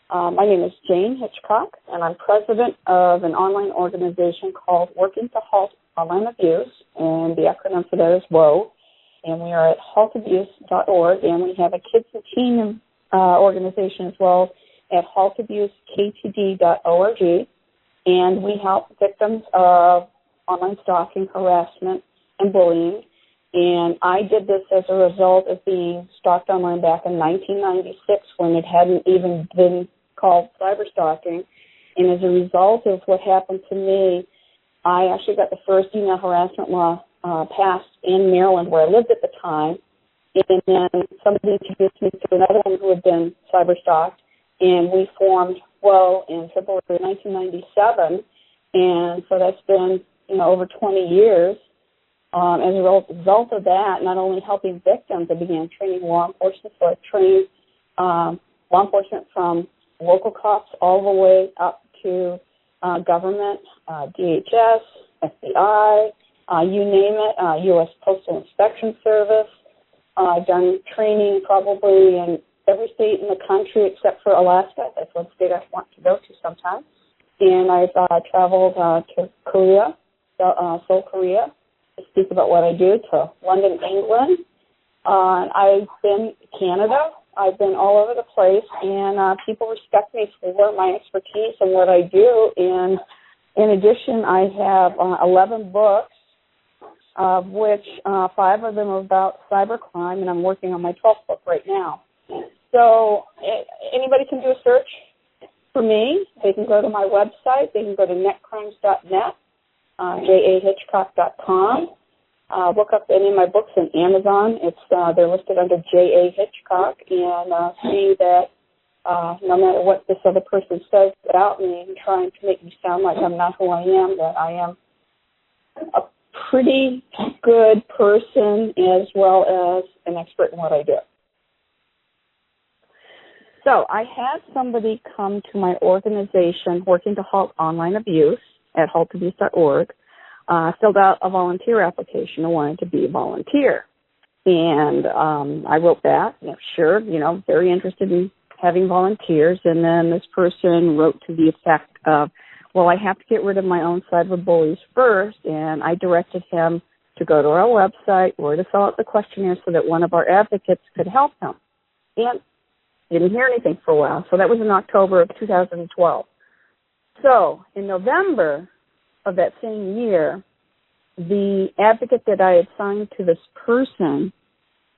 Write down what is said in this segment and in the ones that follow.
My name is Jayne Hitchcock, and I'm president of an online organization called Working to Halt Online Abuse, and the acronym for that is WOA. And we are at haltabuse.org, and we have a kids and teen organization as well at haltabusektd.org. And we help victims of online stalking, harassment, and bullying. And I did this as a result of being stalked online back in 1996 when it hadn't even been called cyber stalking. And as a result of what happened to me, I actually got the first email harassment law passed in Maryland where I lived at the time. And then somebody introduced me to another one who had been cyber stalked, and we formed WOA in February 1997. And so that's been, over 20 years. As a result of that, not only helping victims, I began training law enforcement. So I trained law enforcement from local cops all the way up to government, DHS, FBI, you name it, U.S. Postal Inspection Service. I've done training probably in every state in the country except for Alaska. That's one state I want to go to sometime. And I've traveled to Korea, Seoul, Korea, to speak about what I do, to London, England. I've been to Canada. I've been all over the place, and people respect me for my expertise and what I do. And in addition, I have 11 books, of which 5 of them are about cybercrime, and I'm working on my 12th book right now. So anybody can do a search for me. They can go to my website. They can go to netcrimes.net. jahitchcock.com. Look up any of my books on Amazon. They're listed under J.A. Hitchcock, and see that no matter what this other person says about me and trying to make me sound like I'm not who I am, that I am a pretty good person as well as an expert in what I do. So I had somebody come to my organization, Working to Halt Online Abuse, at haltabuse.org, filled out a volunteer application and wanted to be a volunteer. And I wrote back, sure, very interested in having volunteers. And then this person wrote to the effect of, well, I have to get rid of my own cyber bullies first. And I directed him to go to our website or to fill out the questionnaire so that one of our advocates could help him. And didn't hear anything for a while. So that was in October of 2012. So in November of that same year, the advocate that I had signed to this person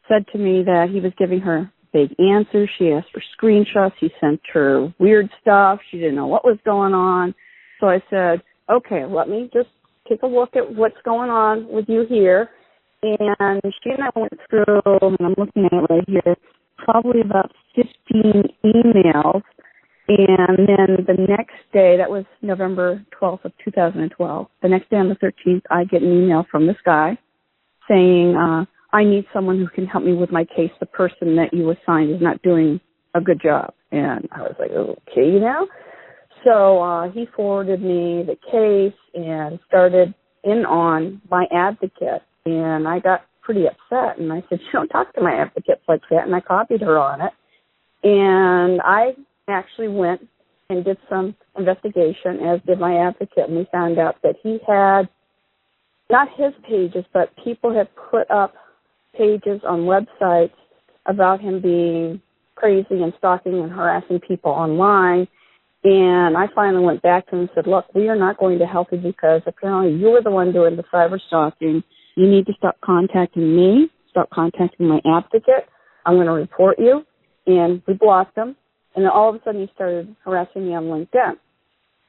said to me that he was giving her vague answers. She asked for screenshots. He sent her weird stuff. She didn't know what was going on. So I said, okay, let me just take a look at what's going on with you here. And she and I went through, and I'm looking at it right here, probably about 15 emails. And then the next day, that was November 12th of 2012, the next day on the 13th, I get an email from this guy saying, I need someone who can help me with my case. The person that you assigned is not doing a good job. And I was like, okay, So he forwarded me the case and started in on my advocate. And I got pretty upset. And I said, you don't talk to my advocates like that. And I copied her on it. And I actually went and did some investigation, as did my advocate, and we found out that he had, not his pages, but people had put up pages on websites about him being crazy and stalking and harassing people online. And I finally went back to him and said, look, we are not going to help you because apparently you were the one doing the cyber stalking. You need to stop contacting me, stop contacting my advocate. I'm going to report you. And we blocked him. And then all of a sudden he started harassing me on LinkedIn.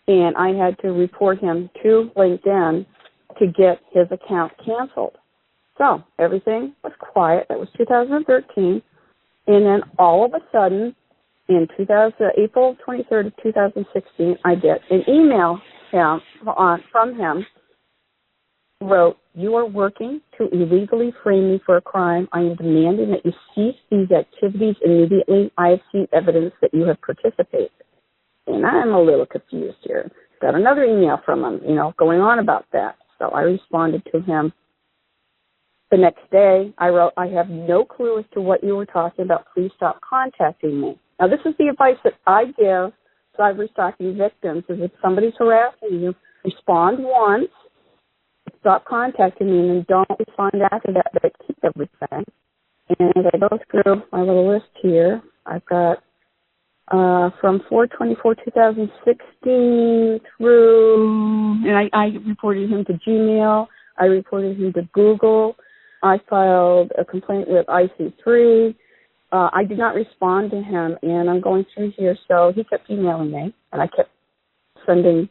And I had to report him to LinkedIn to get his account canceled. So everything was quiet. That was 2013. And then all of a sudden, in April 23rd of 2016, I get an email from him, wrote, you are working to illegally frame me for a crime. I am demanding that you cease these activities immediately. I have seen evidence that you have participated. And I'm a little confused here. Got another email from him, going on about that. So I responded to him. The next day, I wrote, I have no clue as to what you were talking about. Please stop contacting me. Now, this is the advice that I give cyberstalking victims, is if somebody's harassing you, respond once, stop contacting me, and then don't respond after that, but keep everything. And as I go through my little list here, I've got from 4/24/2016 through, and I reported him to Gmail, I reported him to Google, I filed a complaint with IC3, I did not respond to him, and I'm going through here, so he kept emailing me, and I kept sending,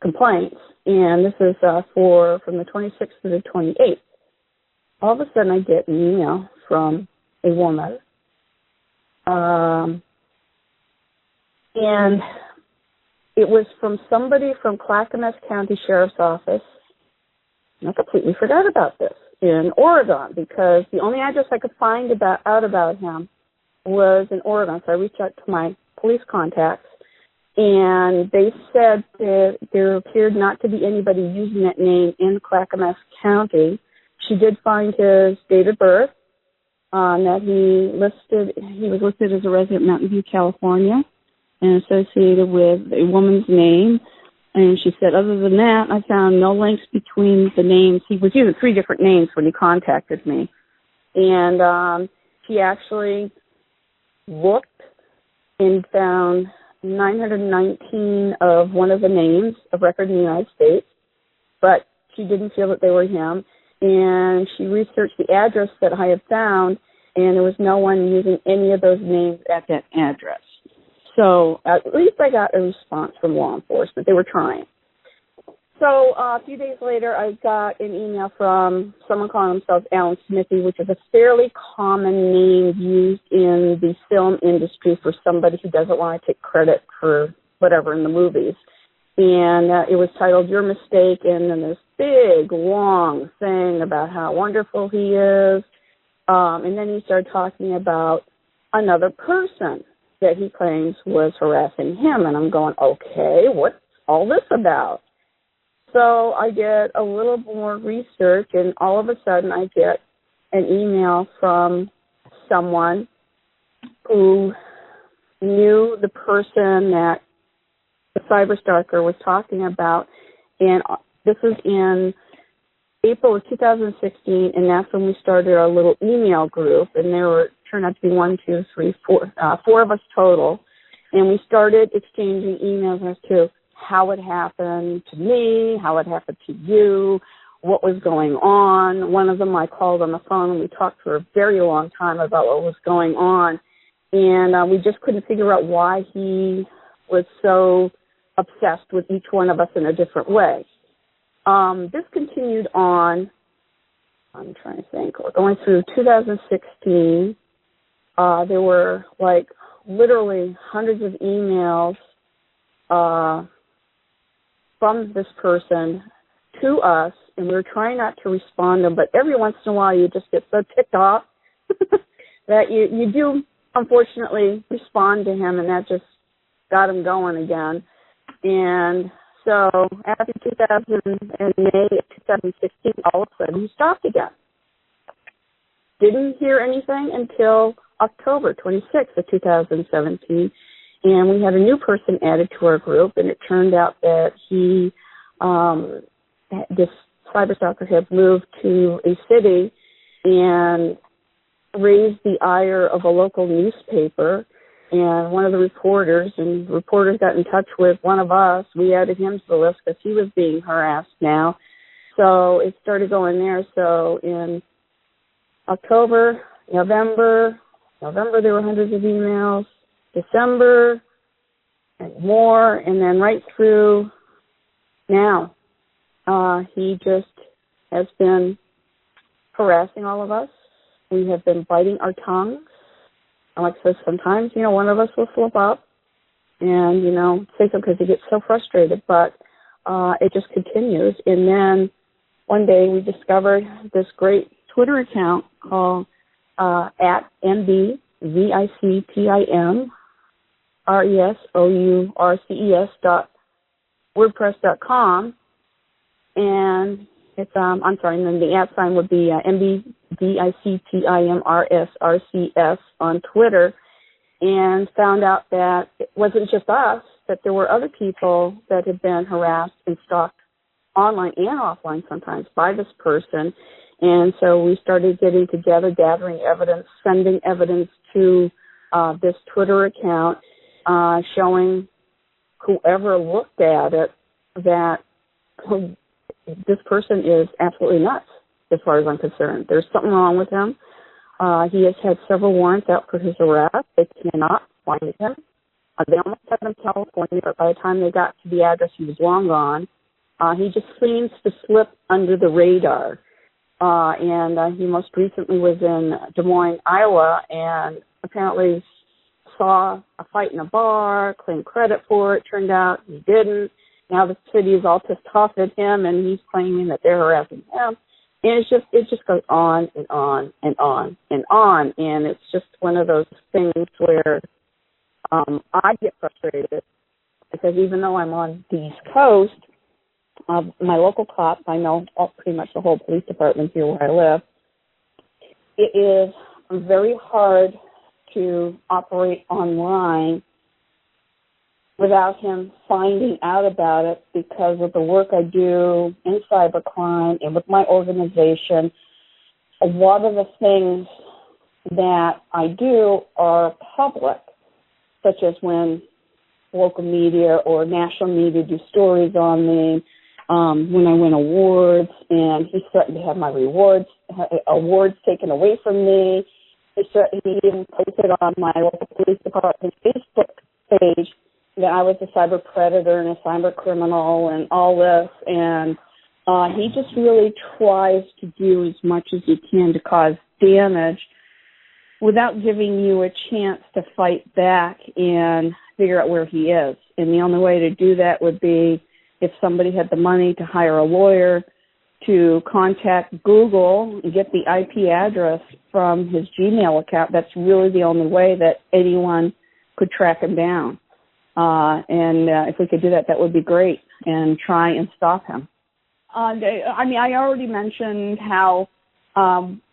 complaints, and this is from the 26th to the 28th. All of a sudden, I get an email from a woman, and it was from somebody from Clackamas County Sheriff's Office, and I completely forgot about this, in Oregon, because the only address I could find out about him was in Oregon. So I reached out to my police contacts, and they said that there appeared not to be anybody using that name in Clackamas County. She did find his date of birth, that he was listed as a resident of Mountain View, California, and associated with a woman's name. And she said, other than that, I found no links between the names. He was using 3 different names when he contacted me. And she actually looked and found 919 of one of the names of record in the United States, but she didn't feel that they were him. And she researched the address that I had found, and there was no one using any of those names at that address. So at least I got a response from law enforcement. They were trying. So a few days later, I got an email from someone calling themselves Alan Smithy, which is a fairly common name used in the film industry for somebody who doesn't want to take credit for whatever in the movies. And it was titled Your Mistake, and then this big, long thing about how wonderful he is. And then he started talking about another person that he claims was harassing him. And I'm going, okay, what's all this about? So I did a little more research, and all of a sudden I get an email from someone who knew the person that the cyberstalker was talking about. And this was in April of 2016, and that's when we started our little email group. And there turned out to be 4 of us total. And we started exchanging emails as to how it happened to me, how it happened to you, what was going on. One of them I called on the phone, and we talked for a very long time about what was going on. And we just couldn't figure out why he was so obsessed with each one of us in a different way. This continued on, I'm trying to think, we're going through 2016. There were literally hundreds of emails from this person to us, and we were trying not to respond to them, but every once in a while you just get so ticked off that you do, unfortunately, respond to him, and that just got him going again. And so after May of 2016, all of a sudden he stopped again. Didn't hear anything until October 26th of 2017, and we had a new person added to our group, and it turned out that this cyberstalker had moved to a city and raised the ire of a local newspaper. And one of the reporters got in touch with one of us. We added him to the list because he was being harassed now. So it started going there. So in October, November there were hundreds of emails. December, and more, and then right through now. He just has been harassing all of us. We have been biting our tongues. And like I said, sometimes, one of us will slip up and, say something because he gets so frustrated, but it just continues. And then one day we discovered this great Twitter account called at MBVictims.wordpress.com, and it's and then the @ sign would be MBVictims RCS on Twitter, and found out that it wasn't just us, that there were other people that had been harassed and stalked online and offline sometimes by this person. And so we started getting together, gathering evidence, sending evidence to this Twitter account, showing whoever looked at it that this person is absolutely nuts as far as I'm concerned. There's something wrong with him. He has had several warrants out for his arrest. They cannot find him. They almost had him in California, but by the time they got to the address, he was long gone. He just seems to slip under the radar. And he most recently was in Des Moines, Iowa, and apparently saw a fight in a bar, claimed credit for it. Turned out he didn't. Now the city is all pissed off at him, and he's claiming that they're harassing him. And it just goes on and on and on and on. And it's just one of those things where I get frustrated because even though I'm on the East Coast, my local cops, I know pretty much the whole police department here where I live, it is very hard to operate online without him finding out about it because of the work I do in cybercrime and with my organization. A lot of the things that I do are public, such as when local media or national media do stories on me, when I win awards, and he's threatened to have my awards taken away from me. He even posted on my local police department Facebook page that I was a cyber predator and a cyber criminal and all this, and he just really tries to do as much as he can to cause damage without giving you a chance to fight back and figure out where he is. And the only way to do that would be if somebody had the money to hire a lawyer to contact Google and get the IP address from his Gmail account. That's really the only way that anyone could track him down. And if we could do that, that would be great, and try and stop him. I already mentioned how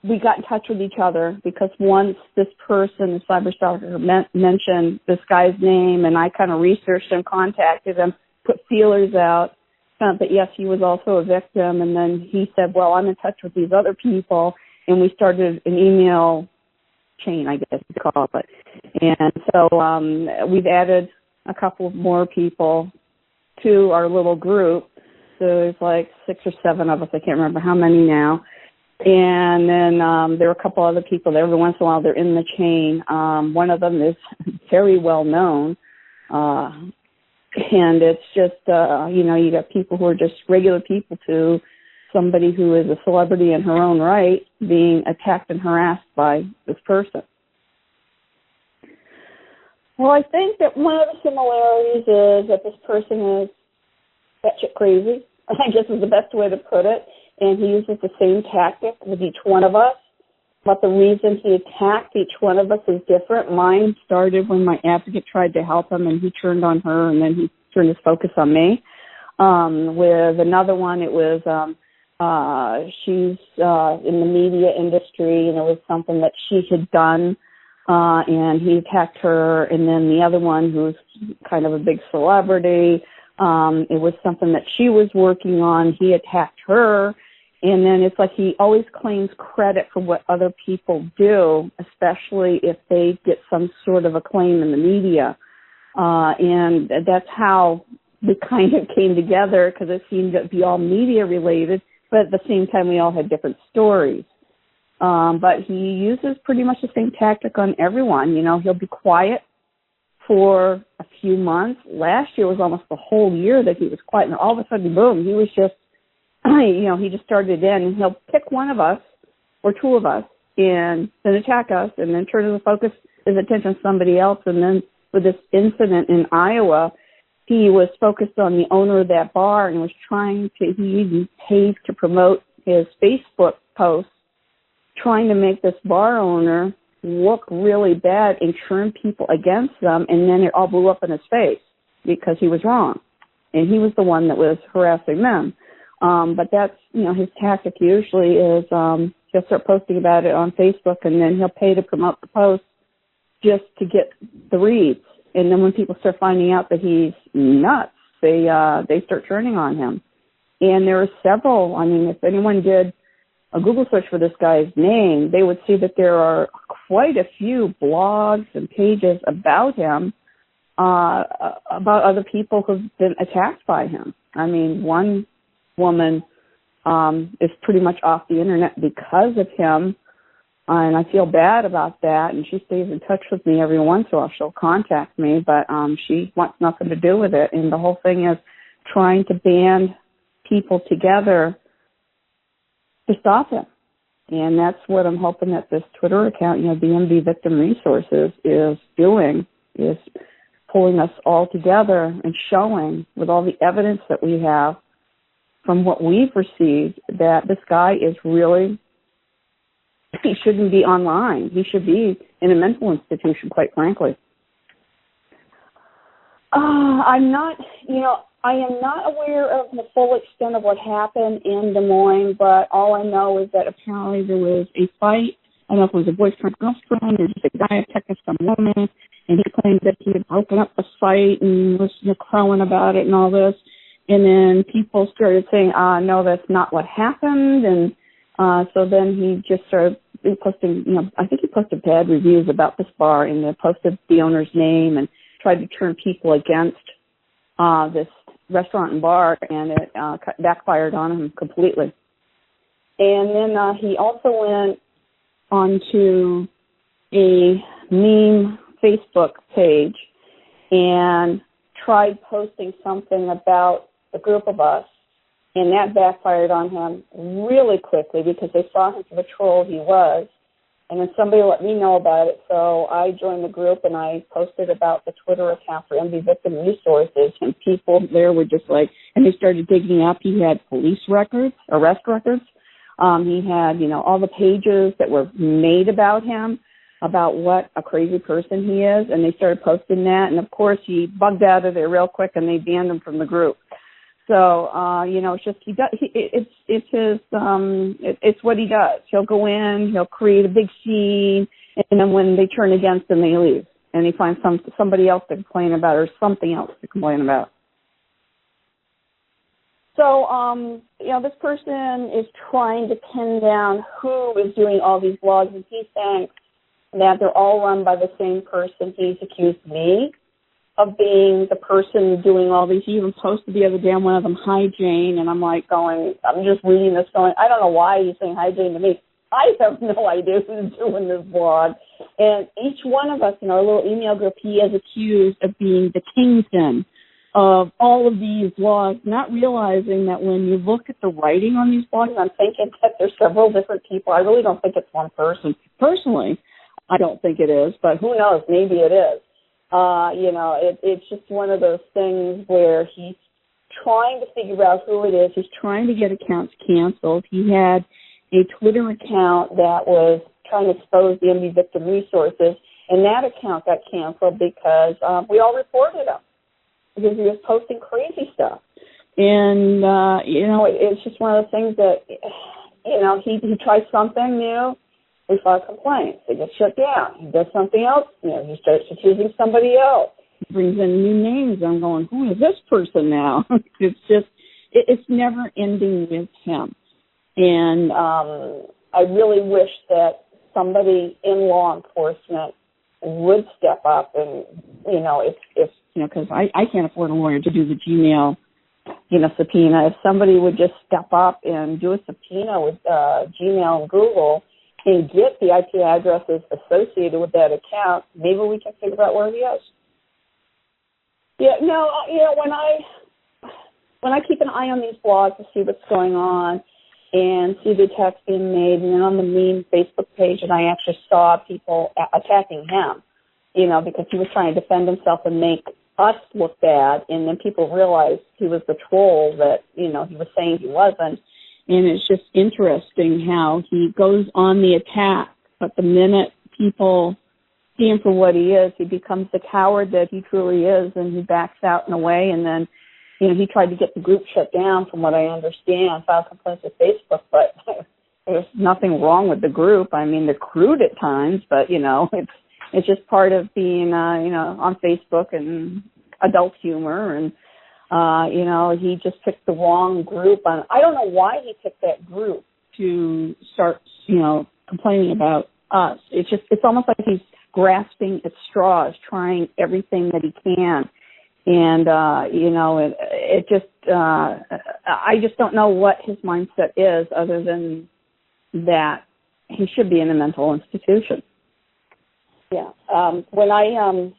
we got in touch with each other because once this person, the cyberstalker, mentioned this guy's name, and I kind of researched him, contacted him, put feelers out, found that, yes, he was also a victim, and then he said, well, I'm in touch with these other people, and we started an email chain, I guess you call it. And so we've added a couple more people to our little group. So there's like 6 or 7 of us. I can't remember how many now. And then there are a couple other people that every once in a while they're in the chain. One of them is very well known. And it's just, you got people who are just regular people to somebody who is a celebrity in her own right being attacked and harassed by this person. Well, I think that one of the similarities is that this person is batshit crazy, I guess is the best way to put it, and he uses the same tactic with each one of us, but the reason he attacked each one of us is different. Mine started when my advocate tried to help him, and he turned on her, and then he turned his focus on me. With another one, it was she's in the media industry, and it was something that she had done, and he attacked her. And then the other one, who's kind of a big celebrity, it was something that she was working on. He attacked her. And then it's like he always claims credit for what other people do, especially if they get some sort of acclaim in the media. And that's how we kind of came together, because it seemed to be all media related, but at the same time we all had different stories. But he uses pretty much the same tactic on everyone. He'll be quiet for a few months. Last year was almost the whole year that he was quiet, and all of a sudden, boom, he was just, he just started in, and he'll pick one of us or two of us and then attack us and then turn his attention to somebody else. And then with this incident in Iowa, he was focused on the owner of that bar and was he even paid to promote his Facebook posts, trying to make this bar owner look really bad and turn people against them. And then it all blew up in his face because he was wrong. And he was the one that was harassing them. But that's, his tactic usually is he'll start posting about it on Facebook, and then he'll pay to promote the post just to get the reads. And then when people start finding out that he's nuts, they start turning on him. And there are several. I mean, if anyone did a Google search for this guy's name, they would see that there are quite a few blogs and pages about him, about other people who've been attacked by him. I mean, one woman is pretty much off the internet because of him, and I feel bad about that, and she stays in touch with me every once in a while. She'll contact me, but she wants nothing to do with it, and the whole thing is trying to band people together to stop him. And that's what I'm hoping that this Twitter account, the MB Victim Resources, is doing, is pulling us all together and showing with all the evidence that we have from what we've received that this guy is really, he shouldn't be online. He should be in a mental institution, quite frankly. I am not aware of the full extent of what happened in Des Moines, but all I know is that apparently there was a fight. I don't know if it was a boyfriend-girlfriend or just a guy attacking some woman, and he claimed that he had broken up the fight and was crowing about it and all this. And then people started saying, no, that's not what happened. And so then he just started posting, I think he posted bad reviews about this bar, and they posted the owner's name and tried to turn people against this restaurant and bar, and it backfired on him completely. And then he also went onto a meme Facebook page and tried posting something about the group of us, and that backfired on him really quickly because they saw him for the troll he was. And then somebody let me know about it, so I joined the group and I posted about the Twitter account for MB Victim Resources, and people there were just like, and they started digging up. He had police records, arrest records. He had, all the pages that were made about him, about what a crazy person he is, and they started posting that. And of course, he bugged out of there real quick, and they banned him from the group. So, it's just, it's what he does. He'll go in, he'll create a big scene, and then when they turn against him, they leave. And he finds somebody else to complain about or something else to complain about. So, this person is trying to pin down who is doing all these blogs, and he thinks that they're all run by the same person. He's accused me of being the person doing all these. He even posted the other day on one of them, "Hi, Jayne," and I'm just reading this going, I don't know why he's saying "Hi, Jayne" to me. I have no idea who's doing this blog. And each one of us in our little email group, he is accused of being the kingpin of all of these blogs, not realizing that when you look at the writing on these blogs, I'm thinking that there's several different people. I really don't think it's one person. Personally, I don't think it is, but who knows? Maybe it is. It's just one of those things where he's trying to figure out who it is. He's trying to get accounts canceled. He had a Twitter account that was trying to expose the MB Victim Resources, and that account got canceled because we all reported him because he was posting crazy stuff. And, it's just one of those things that, he tries something new. We file complaints. They get shut down. He does something else. He starts accusing somebody else. He brings in new names. I'm going, who is this person now? It's never ending with him. And I really wish that somebody in law enforcement would step up and, because I can't afford a lawyer to do the Gmail, subpoena. If somebody would just step up and do a subpoena with Gmail and Google and get the IP addresses associated with that account, maybe we can figure out where he is. When I keep an eye on these blogs to see what's going on and see the attacks being made, and then on the meme Facebook page, and I actually saw people attacking him, because he was trying to defend himself and make us look bad, and then people realized he was the troll that, he was saying he wasn't. And it's just interesting how he goes on the attack, but the minute people see him for what he is, he becomes the coward that he truly is, and he backs out in a way. And then, he tried to get the group shut down, from what I understand, filed complaints with Facebook, but there's nothing wrong with the group. I mean, they're crude at times, but, It's just part of being, on Facebook and adult humor. And, he just picked the wrong group. I don't know why he picked that group to start, complaining about us. It's almost like he's grasping at straws, trying everything that he can. And, I just don't know what his mindset is other than that he should be in a mental institution. Yeah. When I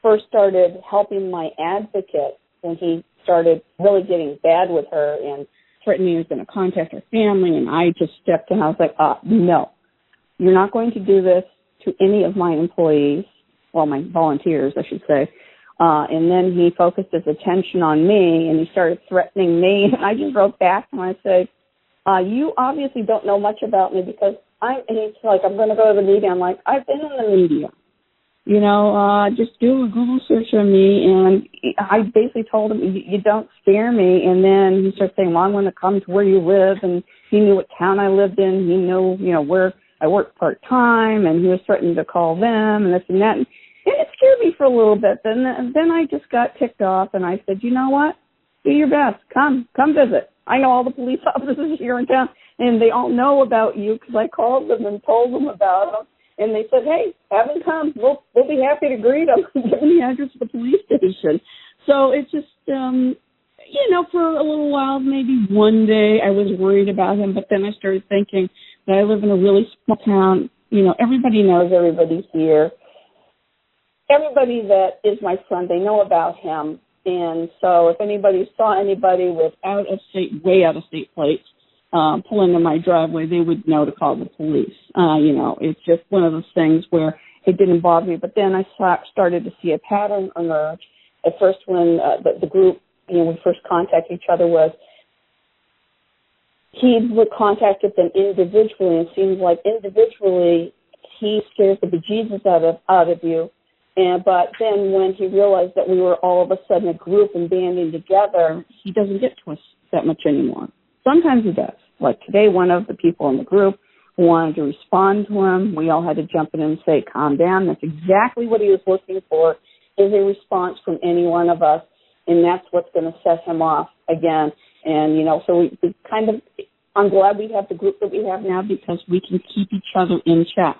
first started helping my advocate, when he started really getting bad with her and threatening he was going to contact her family, and I just stepped in, I was like, no, you're not going to do this to any of my employees, well, my volunteers, I should say. And then he focused his attention on me, and he started threatening me. And I just wrote back and I said, you obviously don't know much about me because and he's like, I'm going to go to the media. I'm like, I've been in the media. Just do a Google search on me. And I basically told him, you don't scare me. And then he started saying, well, I'm going to come to where you live. And he knew what town I lived in. He knew, where I worked part-time. And he was threatening to call them and this and that. And it scared me for a little bit. Then I just got ticked off. And I said, you know what? Do your best. Come visit. I know all the police officers here in town, and they all know about you because I called them and told them about them. And they said, hey, have them come. We'll be happy to greet them. Give them the address of the police station. So it's just, for a little while, maybe one day I was worried about him, but then I started thinking that I live in a really small town. Everybody knows everybody's here. Everybody that is my friend, they know about him. And so if anybody saw anybody with way out-of-state plates pull into my driveway, they would know to call the police. It's just one of those things where it didn't bother me. But then I started to see a pattern emerge. At first when the group, we first contacted each other was he would contact them individually, and it seems like individually he scares the bejesus out of you. But then when he realized that we were all of a sudden a group and banding together, he doesn't get to us that much anymore. Sometimes he does. Like today, one of the people in the group wanted to respond to him. We all had to jump in and say, calm down. That's exactly what he was looking for, is a response from any one of us. And that's what's going to set him off again. And, so we kind of, I'm glad we have the group that we have now because we can keep each other in check.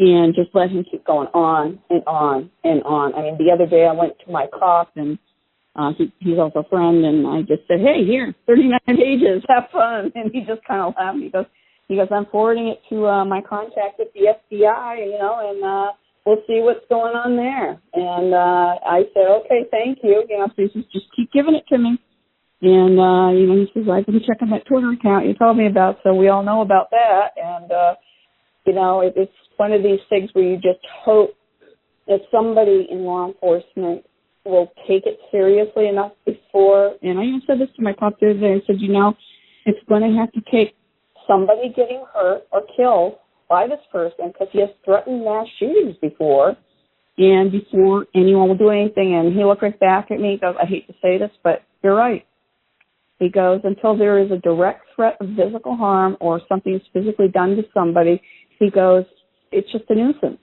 And just let him keep going on and on and on. I mean, the other day I went to my cop, and he's also a friend, and I just said, hey, here, 39 pages, have fun. And he just kind of laughed. He goes, I'm forwarding it to my contact at the FBI, and we'll see what's going on there. And I said, okay, thank you. So he says, just keep giving it to me. And, he says, I've been checking that Twitter account you told me about, so we all know about that. And, it's one of these things where you just hope that somebody in law enforcement will take it seriously enough before. And I even said this to my cop the other day. I said, it's going to have to take somebody getting hurt or killed by this person because he has threatened mass shootings before. And before anyone will do anything, and he looked right back at me. He goes, I hate to say this, but you're right. He goes, until there is a direct threat of physical harm or something is physically done to somebody, he goes, it's just a nuisance.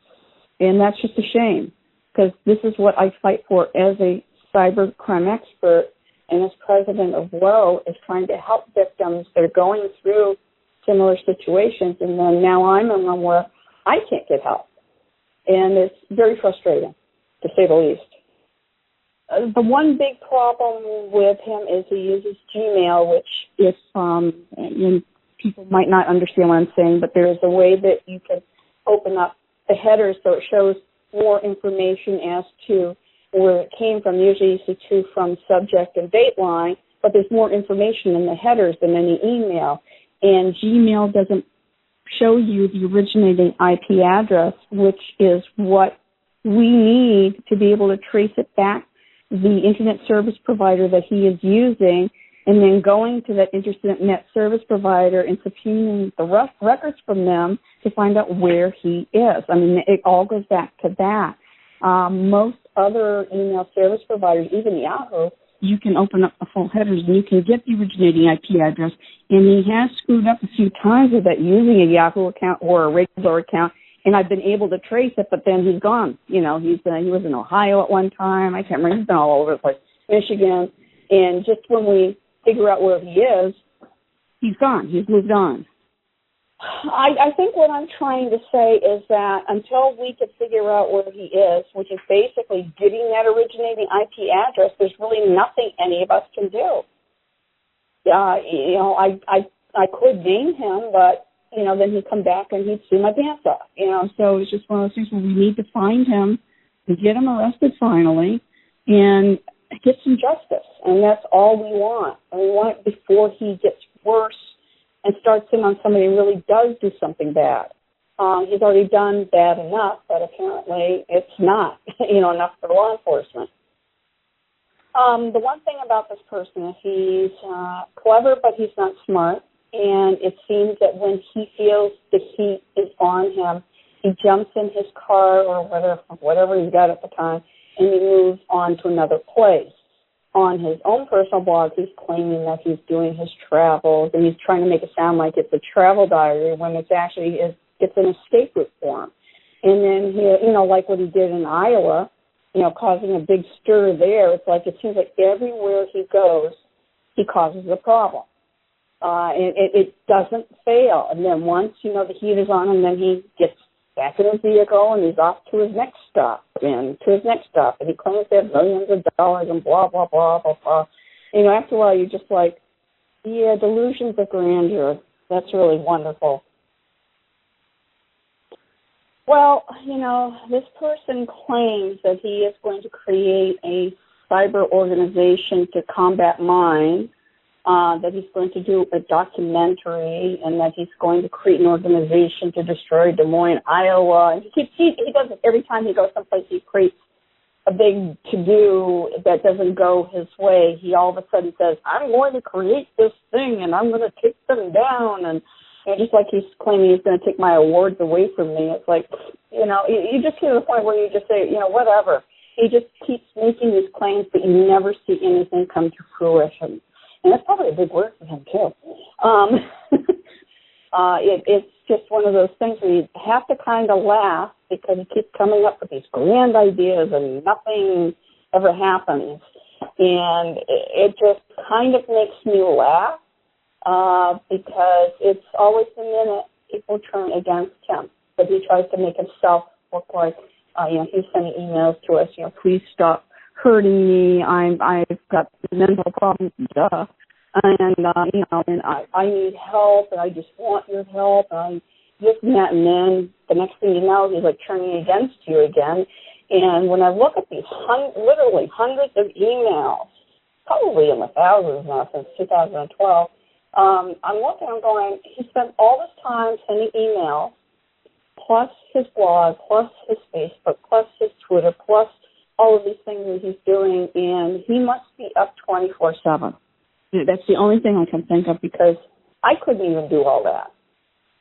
And that's just a shame because this is what I fight for as a cyber crime expert and as president of WOE, is trying to help victims that are going through similar situations. And then now I'm in one where I can't get help. And it's very frustrating, to say the least. The one big problem with him is he uses Gmail, which if people might not understand what I'm saying, but there is a way that you can open up the headers so it shows more information as to where it came from. Usually you see to, from, subject, and date line, but there's more information in the headers than any email. And Gmail doesn't show you the originating IP address, which is what we need to be able to trace it back the internet service provider that he is using, and then going to that internet service provider and subpoenaing the records from them to find out where he is. I mean, it all goes back to that. Most other email service providers, even Yahoo, you can open up the full headers and you can get the originating IP address. And he has screwed up a few times with that using a Yahoo account or a regular account, And I've been able to trace it, but then he's gone. He was in Ohio at one time. I can't remember. He's been all over the place, Michigan. And just when we figure out where he is, he's gone. He's moved on. I think what I'm trying to say is that until we can figure out where he is, which is basically getting that originating IP address, there's really nothing any of us can do. I could name him, but, then he'd come back and he'd sue my pants off, So it's just one of those things where we need to find him and get him arrested finally and get some justice. And that's all we want. And we want it before he gets worse and starts in on somebody who really does do something bad. He's already done bad enough, but apparently it's not, enough for law enforcement. The one thing about this person is he's clever, but he's not smart. And it seems that when he feels the heat is on him, he jumps in his car or whatever he's got at the time, and he moves on to another place. On his own personal blog, he's claiming that he's doing his travels, and he's trying to make it sound like it's a travel diary when it's actually it's an escape route for him. And then he, like what he did in Iowa, causing a big stir there. It's like it seems like everywhere he goes, he causes a problem. It doesn't fail. And then once the heat is on him, then he gets back in his vehicle and he's off to his next stop and he claims to have millions of dollars and blah, blah, blah, blah, blah. After a while, you're just like, yeah, delusions of grandeur. That's really wonderful. Well, this person claims that he is going to create a cyber organization to combat mine, that he's going to do a documentary, and that he's going to create an organization to destroy Des Moines, Iowa. And he does it every time he goes someplace. He creates a big to-do that doesn't go his way. He all of a sudden says, I'm going to create this thing, and I'm going to take them down. And just like he's claiming he's going to take my awards away from me. It's like, you just get to the point where you just say, whatever. He just keeps making these claims, but you never see anything come to fruition. And that's probably a big word for him, too. It's just one of those things where you have to kind of laugh because he keeps coming up with these grand ideas and nothing ever happens. And it just kind of makes me laugh because it's always the minute people turn against him. But he tries to make himself look like, he's sending emails to us, please stop hurting me. I've got mental problems and stuff. And, and I need help, and I just want your help, and this and that, and then the next thing you know, he's like turning against you again. And when I look at these literally hundreds of emails, probably in the thousands now since 2012, I'm looking, I'm going, he spent all this time sending emails, plus his blog, plus his Facebook, plus his Twitter, plus all of these things that he's doing, and he must be up 24/7. That's the only thing I can think of because I couldn't even do all that.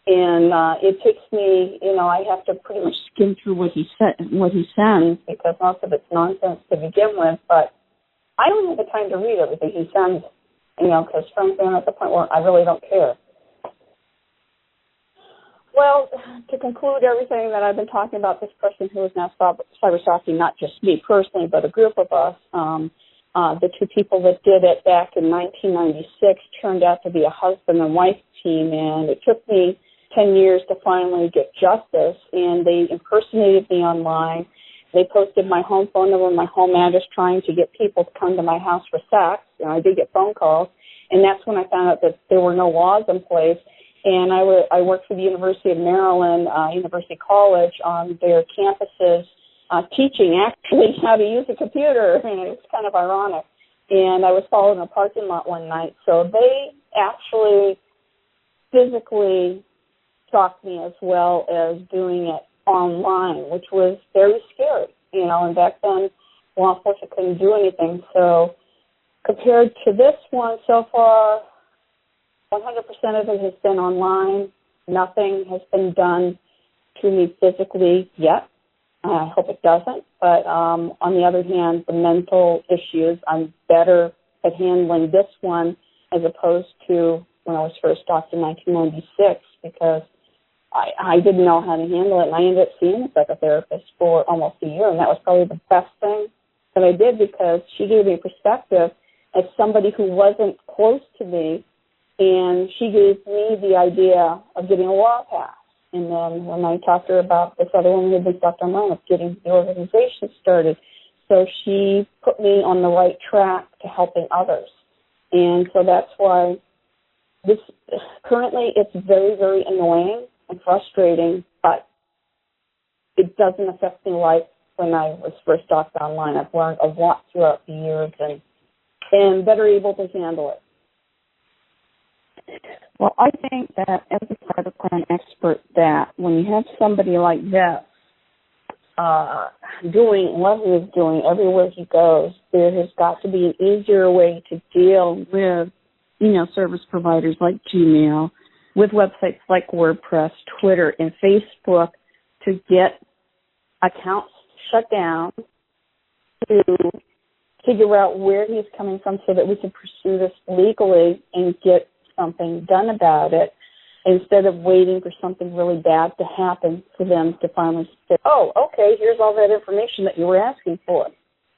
And it takes me, I have to pretty much skim through what he sends because most of it's nonsense to begin with. But I don't have the time to read everything he sends, because frankly I'm at the point where I really don't care. Well, to conclude everything that I've been talking about, this person who is now cyber stalking, not just me personally, but a group of us, the two people that did it back in 1996 turned out to be a husband and wife team, and it took me 10 years to finally get justice, and they impersonated me online. They posted my home phone number and my home address trying to get people to come to my house for sex, and I did get phone calls, and that's when I found out that there were no laws in place. And I worked for the University of Maryland, University College, on their campuses, teaching actually how to use a computer, and it's kind of ironic. And I was followed in a parking lot one night, so they actually physically stalked me as well as doing it online, which was very scary, and back then law enforcement couldn't do anything. So compared to this one so far, 100% of it has been online. Nothing has been done to me physically yet. I hope it doesn't. But on the other hand, the mental issues, I'm better at handling this one as opposed to when I was first stalked in 1996 because I didn't know how to handle it, and I ended up seeing a psychotherapist for almost a year, and that was probably the best thing that I did because she gave me perspective as somebody who wasn't close to me, and she gave me the idea of getting a law passed. And then when I talked to her about this other woman who had been stuck online of getting the organization started, so she put me on the right track to helping others. And so that's why this currently it's very, very annoying and frustrating, but it doesn't affect me like when I was first stalked online. I've learned a lot throughout the years and better able to handle it. Well, I think that as a cybercrime expert, that when you have somebody like this doing what he's doing everywhere he goes, there has got to be an easier way to deal with email service providers like Gmail, with websites like WordPress, Twitter, and Facebook to get accounts shut down, to figure out where he's coming from so that we can pursue this legally and get something done about it instead of waiting for something really bad to happen for them to finally say, oh, okay, here's all that information that you were asking for.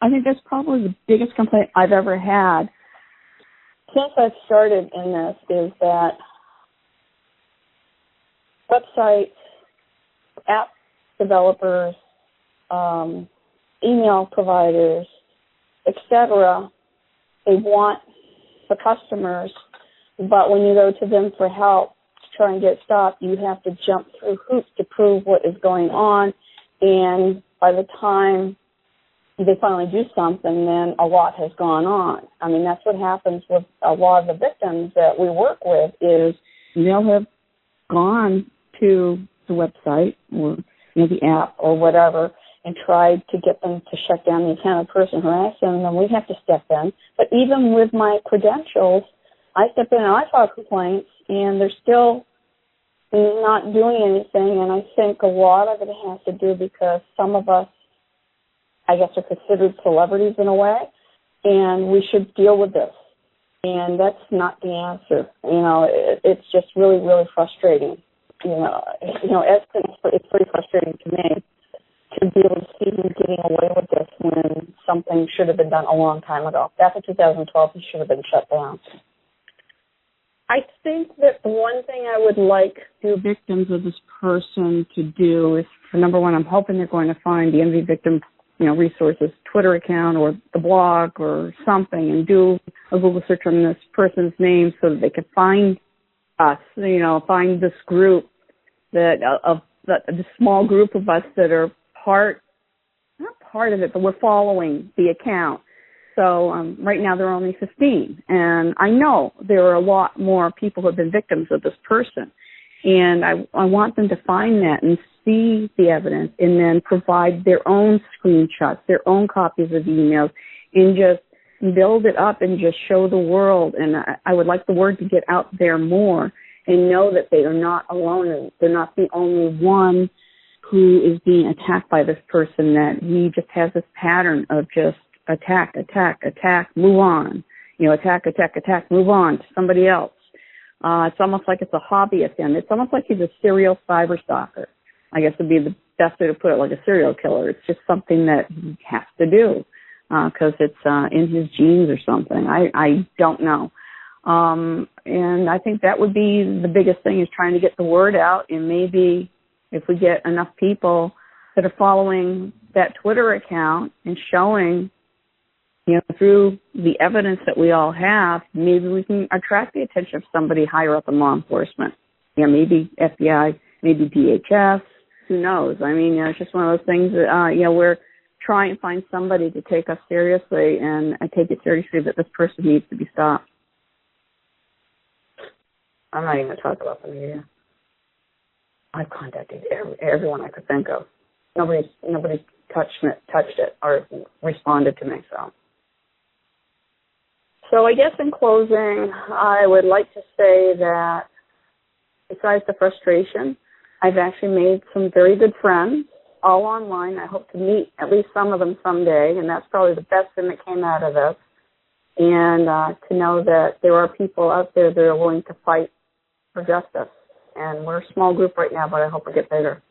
I think that's probably the biggest complaint I've ever had since I've started in this is that websites, app developers, email providers, etc., they want the customers, but when you go to them for help to try and get stopped, you have to jump through hoops to prove what is going on, and by the time they finally do something, then a lot has gone on. I mean, that's what happens with a lot of the victims that we work with is they'll have gone to the website or the app or whatever and tried to get them to shut down the account of the person harassing them, and then we have to step in. But even with my credentials, I step in and I file complaints, and they're still not doing anything, and I think a lot of it has to do because some of us, I guess, are considered celebrities in a way, and we should deal with this. And that's not the answer. It's just really, really frustrating. It's pretty frustrating to me to be able to see him getting away with this when something should have been done a long time ago. Back in 2012, he should have been shut down. I think that the one thing I would like the victims of this person to do is, for number one, I'm hoping they're going to find the MV Victims Resources Twitter account or the blog or something and do a Google search on this person's name so that they can find us, find this group the small group of us that are not part of it, but we're following the account. So right now there are only 15, and I know there are a lot more people who have been victims of this person, and I want them to find that and see the evidence and then provide their own screenshots, their own copies of emails, and just build it up and just show the world. And I would like the word to get out there more and know that they are not alone and they're not the only one who is being attacked by this person, that he just has this pattern of just attack, move on, attack, move on to somebody else. It's almost like it's a hobby of him. It's almost like he's a serial cyber stalker. I guess would be the best way to put it, like a serial killer. It's just something that he has to do because it's in his genes or something. I don't know. And I think that would be the biggest thing, is trying to get the word out. And maybe if we get enough people that are following that Twitter account and showing, through the evidence that we all have, maybe we can attract the attention of somebody higher up in law enforcement. Maybe FBI, maybe DHS, who knows? I mean, it's just one of those things that, we're trying to find somebody to take us seriously, and I take it seriously that this person needs to be stopped. I'm not even going to talk about the media. I've contacted everyone I could think of. Nobody touched it or responded to me, So I guess in closing, I would like to say that besides the frustration, I've actually made some very good friends, all online. I hope to meet at least some of them someday, and that's probably the best thing that came out of this. And to know that there are people out there that are willing to fight for justice and we're a small group right now, but I hope we get bigger.